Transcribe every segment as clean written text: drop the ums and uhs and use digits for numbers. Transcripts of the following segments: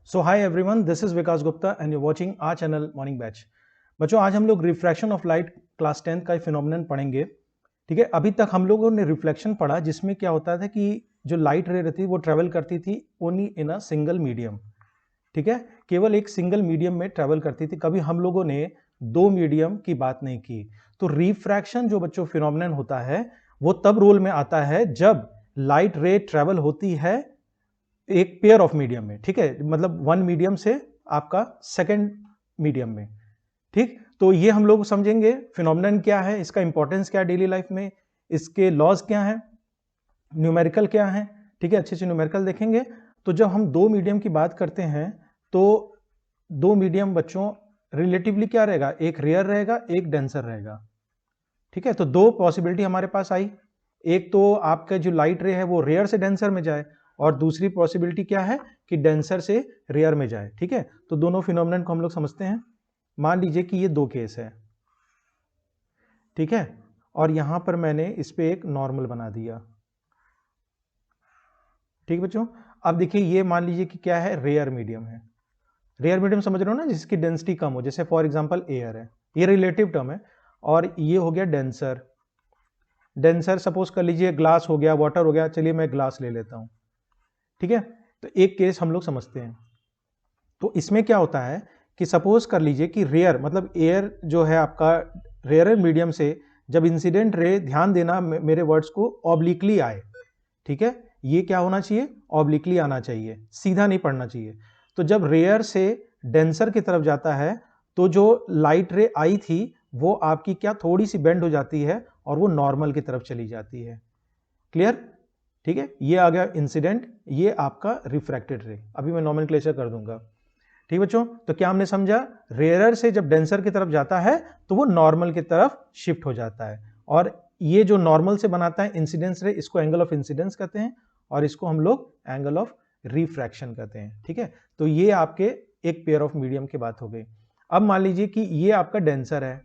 So hi everyone, this is Vikas Gupta and you watching our channel morning batch. बच्चों, आज हम लोग रिफ्रैक्शन ऑफ लाइट क्लास 10 का phenomenon पढ़ेंगे। ठीक है, अभी तक हम लोगों ने रिफ्लेक्शन पढ़ा, जिसमें क्या होता था कि जो लाइट रे रहती वो ट्रेवल करती थी only in a single medium. ठीक है, केवल एक सिंगल मीडियम में ट्रेवल करती थी। कभी हम लोगों ने दो मीडियम की बात नहीं की। तो रिफ्रैक्शन जो बच्चों फिनोमिनन होता है वो तब रोल में आता है जब लाइट रे ट्रेवल होती है एक पेयर ऑफ मीडियम में। ठीक है, मतलब वन मीडियम से आपका सेकंड मीडियम में। ठीक, तो ये हम लोग समझेंगे फिनोमिनन क्या है, इसका इंपॉर्टेंस क्या है डेली लाइफ में, इसके लॉज क्या हैं, न्यूमेरिकल क्या है। ठीक है, अच्छे से न्यूमेरिकल देखेंगे। तो जब हम दो मीडियम की बात करते हैं तो दो मीडियम बच्चों रिलेटिवली क्या रहेगा, एक रेयर रहेगा, एक डेंसर रहेगा। ठीक है, तो दो पॉसिबिलिटी हमारे पास आई। एक तो आपका जो लाइट रे है वो रेयर से डेंसर में जाए, और दूसरी पॉसिबिलिटी क्या है कि डेंसर से रेयर में जाए। ठीक है, तो दोनों फिनोमिनन को हम लोग समझते हैं। मान लीजिए कि ये दो केस है। ठीक है, और यहां पर मैंने इस पे एक नॉर्मल बना दिया। ठीक बच्चों, अब देखिए ये मान लीजिए कि क्या है, रेयर मीडियम है। रेयर मीडियम समझ रहे हो ना, जिसकी डेंसिटी कम हो, जैसे फॉर एग्जांपल एयर है, ये रिलेटिव टर्म है। और ये हो गया डेंसर। डेंसर सपोज कर लीजिए ग्लास हो गया, वाटर हो गया, चलिए मैं ग्लास ले लेता हूं। ठीक है, तो एक केस हम लोग समझते हैं। तो इसमें क्या होता है कि सपोज कर लीजिए कि रेयर मतलब एयर जो है आपका, रेयर मीडियम से जब इंसिडेंट रे, ध्यान देना मेरे वर्ड्स को, ऑब्लिकली आए। ठीक है, ये क्या होना चाहिए, ऑब्लिकली आना चाहिए, सीधा नहीं पड़ना चाहिए। तो जब रेयर से डेंसर की तरफ जाता है तो जो लाइट रे आई थी वो आपकी क्या थोड़ी सी बेंड हो जाती है और वो नॉर्मल की तरफ चली जाती है। क्लियर? ठीक है, ये आ गया इंसिडेंट, ये आपका रिफ्रैक्टेड रे। अभी मैं नॉमेनक्लेचर कर दूंगा। ठीक बच्चों, तो क्या हमने समझा, रेयरर से जब डेंसर की तरफ जाता है तो वो नॉर्मल की तरफ शिफ्ट हो जाता है, और ये जो नॉर्मल से बनाता है इंसिडेंस रे, इसको एंगल ऑफ इंसिडेंस कहते हैं, और इसको हम लोग एंगल ऑफ रिफ्रैक्शन कहते हैं। ठीक है, तो ये आपके एक पेयर ऑफ मीडियम की बात हो गई। अब मान लीजिए कि ये आपका डेंसर है।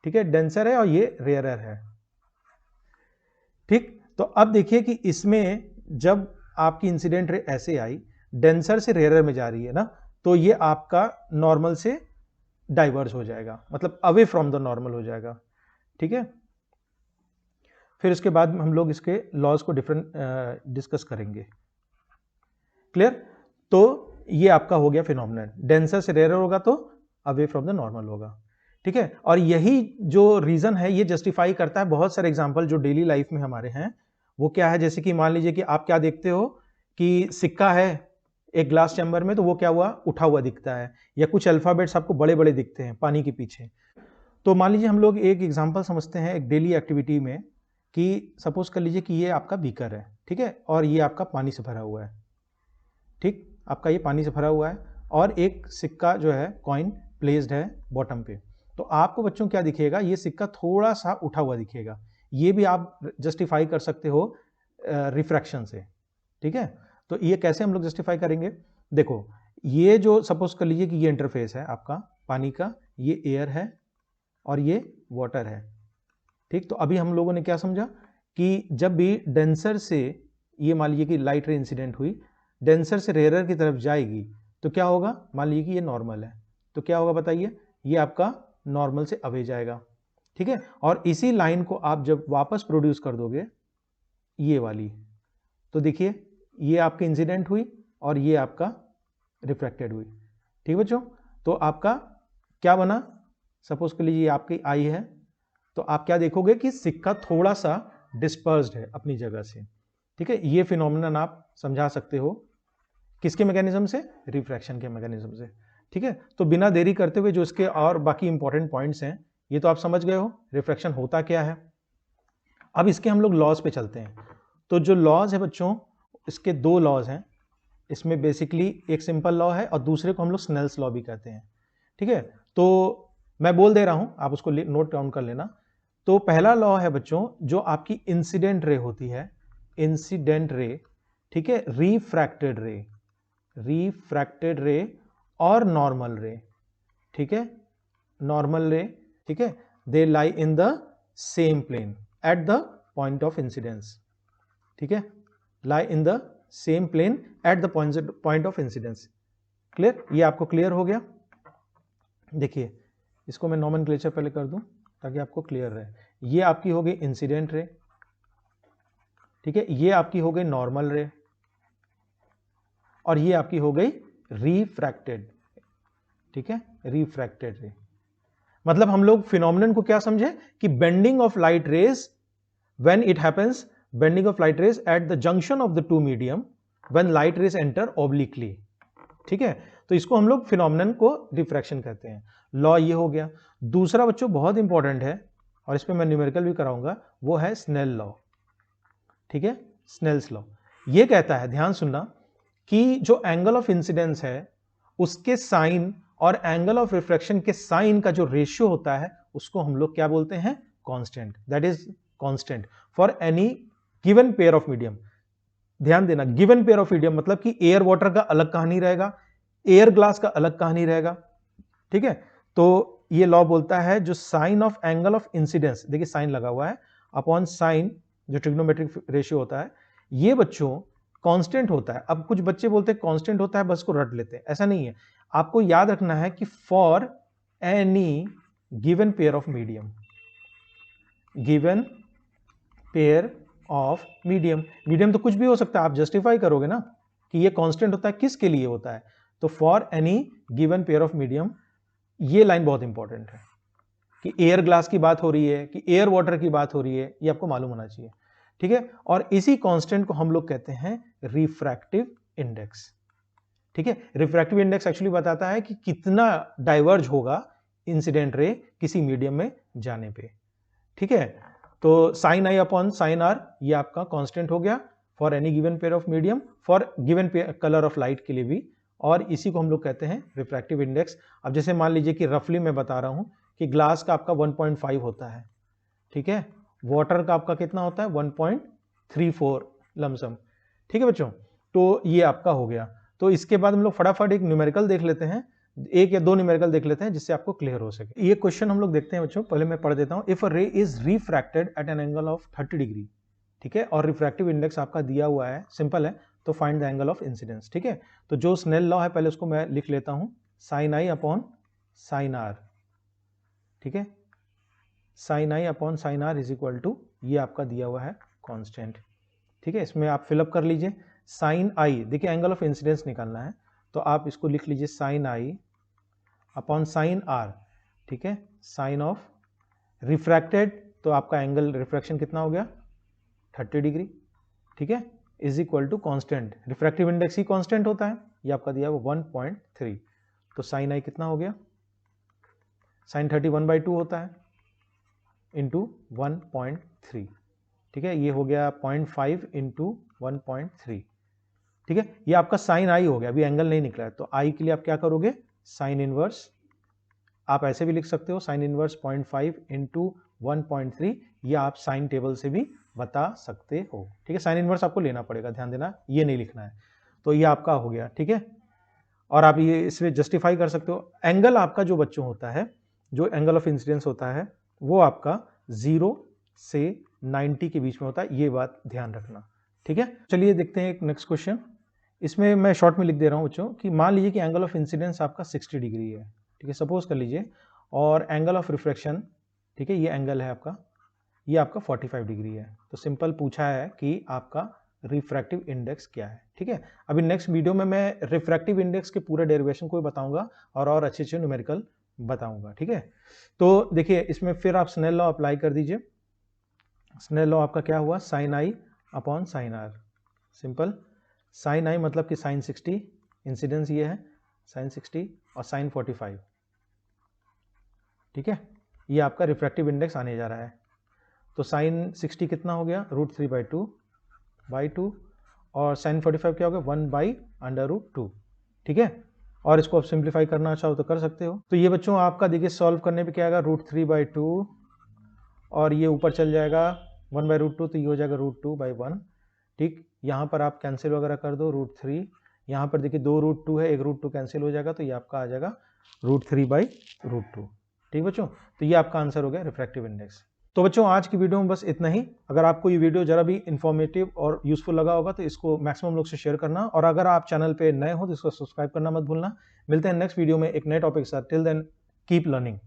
ठीक है, डेंसर है और ये रेयरर है। ठीक, तो अब देखिए कि इसमें जब आपकी इंसिडेंट रे ऐसे आई, डेंसर से रेयरर में जा रही है ना, तो ये आपका नॉर्मल से डाइवर्स हो जाएगा, मतलब अवे फ्रॉम द नॉर्मल हो जाएगा। ठीक है, फिर इसके बाद हम लोग इसके लॉज को डिफरेंट डिस्कस करेंगे। क्लियर? तो ये आपका हो गया फिनोमिनन, डेंसर से रेयरर होगा तो अवे फ्रॉम द नॉर्मल होगा। ठीक है, और यही जो रीजन है ये जस्टिफाई करता है बहुत सारे एग्जांपल जो डेली लाइफ में हमारे हैं। वो क्या है, जैसे कि मान लीजिए कि आप क्या देखते हो कि सिक्का है एक ग्लास चैम्बर में, तो वो क्या हुआ, उठा हुआ दिखता है, या कुछ अल्फाबेट्स आपको बड़े बड़े दिखते हैं पानी के पीछे। तो मान लीजिए हम लोग एक एग्जांपल समझते हैं एक डेली एक्टिविटी में, कि सपोज कर लीजिए कि ये आपका बीकर है। ठीक है, और ये आपका पानी से भरा हुआ है। ठीक, आपका ये पानी से भरा हुआ है, और एक सिक्का जो है कॉइन प्लेस्ड है बॉटम पे। तो आपको बच्चों क्या दिखेगा, ये सिक्का थोड़ा सा उठा हुआ दिखेगा। ये भी आप जस्टिफाई कर सकते हो रिफ्रैक्शन से। ठीक है, तो ये कैसे हम लोग जस्टिफाई करेंगे, देखो ये जो सपोज कर लीजिए कि ये इंटरफेस है आपका पानी का, ये एयर है और ये वाटर है। ठीक, तो अभी हम लोगों ने क्या समझा कि जब भी डेंसर से, ये मान लीजिए कि लाइट रे इंसिडेंट हुई, डेंसर से रेयरर की तरफ जाएगी तो क्या होगा, मान लीजिए कि ये नॉर्मल है, तो क्या होगा बताइए, ये आपका नॉर्मल से अवे जाएगा। ठीक है, और इसी लाइन को आप जब वापस प्रोड्यूस कर दोगे, ये वाली, तो देखिए ये आपकी इंसिडेंट हुई और ये आपका रिफ्रैक्टेड हुई। ठीक बच्चों, तो आपका क्या बना, सपोज कर लीजिए आपकी आई है, तो आप क्या देखोगे कि सिक्का थोड़ा सा डिस्पर्स्ड है अपनी जगह से। ठीक है, ये फिनोमिनन आप समझा सकते हो किसके मैकेनिज्म से, रिफ्रैक्शन के मैकेनिज्म से। ठीक है, तो बिना देरी करते हुए जो इसके और बाकी इंपॉर्टेंट पॉइंट्स हैं ये तो आप समझ गए हो, रिफ्रैक्शन होता क्या है। अब इसके हम लोग लॉज पे चलते हैं। तो जो लॉज है बच्चों, इसके दो लॉज हैं। इसमें बेसिकली एक सिंपल लॉ है और दूसरे को हम लोग स्नेल्स लॉ भी कहते हैं। ठीक है, तो मैं बोल दे रहा हूं, आप उसको नोट डाउन कर लेना। तो पहला लॉ है बच्चों, जो आपकी इंसिडेंट रे होती है, इंसिडेंट रे, ठीक है, रिफ्रैक्टेड रे, रिफ्रैक्टेड रे और नॉर्मल रे। ठीक है, नॉर्मल रे, ठीक है, they lie in the same plane at the point of incidence. ठीक है, lie in the same plane at the point of incidence. Clear? ये आपको क्लियर हो गया? देखिए इसको मैं नॉमेनक्लेचर पहले कर दूं ताकि आपको क्लियर रहे। ये आपकी हो गई इंसिडेंट रे, ठीक है, ये आपकी हो गई नॉर्मल रे, और ये आपकी हो गई रिफ्रैक्टेड, ठीक है, रिफ्रैक्टेड रे। मतलब हम लोग फिनोमिनन को क्या समझे कि bending of light rays when it happens, bending of light rays at the junction of the two medium when light rays enter obliquely, ठीक है। तो इसको हम लोग फिनोमिनन को रिफ्रैक्शन कहते हैं। लॉ ये हो गया। दूसरा बच्चों बहुत इंपॉर्टेंट है और इस पे मैं न्यूमेरिकल भी कराऊंगा, वो है स्नेल लॉ, ठीक है, स्नेल्स लॉ। ये कहता है, ध्यान सुनना, कि जो एंगल ऑफ इंसिडेंस है उसके साइन और एंगल ऑफ रिफ्रैक्शन के साइन का जो रेशियो होता है उसको हम लोग क्या बोलते हैं? Constant. That is constant for any given pair of medium. ध्यान देना, गिवन पेयर ऑफ मीडियम मतलब कि एयर वाटर का अलग कहानी रहेगा, एयर ग्लास का अलग कहानी रहेगा, ठीक है। तो ये लॉ बोलता है जो sine of angle of incidence, देखिए साइन लगा हुआ है, अपॉन साइन जो ट्रिग्नोमेट्रिक रेशियो होता है, ये बच्चों कांस्टेंट होता है। अब कुछ बच्चे बोलते हैं कांस्टेंट होता है, बस को रट लेते हैं, ऐसा नहीं है। आपको याद रखना है कि for any given pair of medium, given pair of medium, medium तो कुछ भी हो सकता है, आप जस्टिफाई करोगे ना कि ये कांस्टेंट होता है, किसके लिए होता है? तो for any given pair of medium, ये लाइन बहुत इंपॉर्टेंट है कि एयर ग्लास की बात हो रही है कि एयर वाटर की बात हो रही है, ये आपको मालूम होना चाहिए, ठीक है। और इसी कांस्टेंट को हम लोग कहते हैं रिफ्रैक्टिव इंडेक्स, ठीक है। रिफ्रैक्टिव इंडेक्स एक्चुअली बताता है कि कितना डाइवर्ज होगा इंसिडेंट रे किसी मीडियम में जाने पे, ठीक है। तो sine i upon sine r ये आपका कांस्टेंट हो गया for any given pair of medium, for given colour of light के लिए भी, और इसी को हम लोग कहते हैं रिफ्रैक्टिव इंडेक्स। अब जैसे मान लीजिए कि रफली मैं बता रहा हूं कि ग्लास का आपका 1.5 होता है, ठीक है, वाटर का आपका कितना होता है? 1.34 लमसम, ठीक है बच्चों। तो ये आपका हो गया। तो इसके बाद हम लोग फटाफट एक न्यूमेरिकल देख लेते हैं, एक या दो न्यूमेरिकल देख लेते हैं जिससे आपको क्लियर हो सके। ये क्वेश्चन हम लोग देखते हैं बच्चों, पहले मैं पढ़ देता हूं। If a ray is refracted at an angle of 30 degree, ठीक है, और रिफ्रैक्टिव इंडेक्स आपका दिया हुआ है, सिंपल है, तो find the angle of incidence, ठीक है। तो जो स्नेल लॉ है पहले उसको मैं लिख लेता हूं, sine i upon sine r, ठीक है, sine i upon sine r is equal to, ये आपका दिया हुआ है कांस्टेंट, ठीक है। इसमें आप फिलअप कर लीजिए साइन आई, देखिए एंगल ऑफ इंसिडेंस निकालना है तो आप इसको लिख लीजिए sine i upon sine r, ठीक है, साइन ऑफ रिफ्रैक्टेड, तो आपका एंगल रिफ्रैक्शन कितना हो गया? 30 डिग्री, ठीक है, is equal to constant, refractive index ही कांस्टेंट होता है, ये आपका दिया हुआ 1.3, तो साइन आई कितना हो गया? साइन 30 1/2 होता है इंटू 1.3, ठीक है, ये हो गया 0.5 इंटू 1.3, ठीक है। ये आपका साइन आई हो गया, अभी एंगल नहीं निकला है, तो आई के लिए आप क्या करोगे? साइन इनवर्स, आप ऐसे भी लिख सकते हो साइन इनवर्स 0.5 इंटू 1.3, या आप साइन टेबल से भी बता सकते हो, ठीक है। साइन इनवर्स आपको लेना पड़ेगा, ध्यान देना, ये नहीं लिखना है। तो ये आपका हो गया, ठीक है, और आप ये इसमें जस्टिफाई कर सकते हो। एंगल आपका जो बच्चों होता है, जो एंगल ऑफ इंसिडेंस होता है वो आपका 0 से 90 के बीच में होता है, ये बात ध्यान रखना, ठीक है। चलिए देखते हैं एक नेक्स्ट क्वेश्चन। इसमें मैं शॉर्ट में लिख दे रहा हूं बच्चों कि मान लीजिए कि एंगल ऑफ इंसिडेंस आपका 60 डिग्री है, ठीक है, सपोज कर लीजिए, और एंगल ऑफ रिफ्रैक्शन, ठीक है, ये एंगल है आपका, ये आपका 45 डिग्री है। तो सिंपल पूछा है कि आपका रिफ्रैक्टिव इंडेक्स क्या है, ठीक है। अभी नेक्स्ट वीडियो में मैं रिफ्रैक्टिव इंडेक्स के पूरे डेरिवेशन को बताऊंगा और अच्छे अच्छे न्यूमेरिकल बताऊंगा, ठीक है। तो देखिए इसमें फिर आप स्नेल लॉ अप्लाई कर दीजिए। स्नेल लॉ आपका क्या हुआ? Sine i upon sine r, simple, sine i मतलब कि साइन 60, इंसिडेंस ये है साइन 60, और साइन 45, ठीक है, ये आपका रिफ्रैक्टिव इंडेक्स आने जा रहा है। तो साइन 60 कितना हो गया? √3/2, और साइन 45 क्या हो गया? 1/√2, ठीक है। और इसको आप सिंप्लीफाई करना चाहो तो कर सकते हो। तो ये बच्चों आपका देखिए सॉल्व करने पे क्या आएगा? √3/2, और ये ऊपर चल जाएगा 1/√2, तो ये हो जाएगा √2/1, ठीक। यहाँ पर आप कैंसिल वगैरह कर दो, √3, यहाँ पर देखिए 2 √2 है, एक √2 कैंसिल हो जाएगा, तो ये आपका आ जाएगा √3/√2, ठीक बच्चों। तो ये आपका आंसर हो गया रिफ्रैक्टिव इंडेक्स। तो बच्चों आज की वीडियो में बस इतना ही। अगर आपको ये वीडियो जरा भी इंफॉर्मेटिव और यूजफुल लगा होगा तो इसको मैक्सिमम लोग से शेयर करना, और अगर आप चैनल पे नए हो तो इसको सब्सक्राइब करना मत भूलना। मिलते हैं नेक्स्ट वीडियो में एक नए टॉपिक के साथ। Till then keep learning.